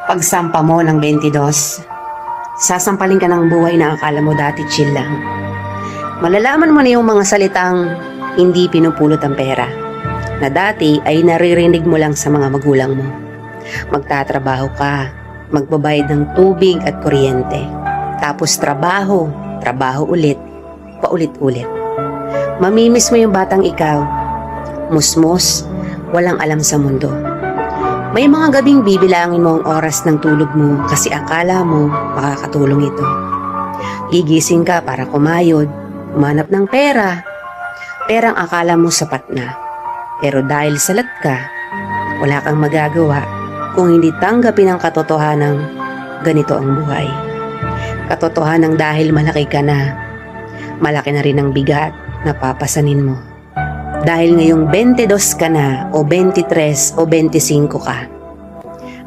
Pagsampa mo ng 22, sasampalin ka ng buhay na akala mo dati chill lang. Malalaman mo na yung mga salitang hindi pinupulot ang pera, na dati ay naririnig mo lang sa mga magulang mo. Magtatrabaho ka, magbabayad ng tubig at kuryente. Tapos trabaho ulit, paulit-ulit. Mamimiss mo yung batang ikaw, musmos, walang alam sa mundo. May mga gabing bibilangin mo ang oras ng tulog mo kasi akala mo makakatulong ito. Gigising ka para kumayod, umanap ng pera. Perang akala mo sapat na. Pero dahil salat ka, wala kang magagawa kung hindi tanggapin ang katotohanang ganito ang buhay. Katotohanang dahil malaki ka na, malaki na rin ang bigat na papasanin mo. Dahil ngayong 22 ka na o 23 o 25 ka,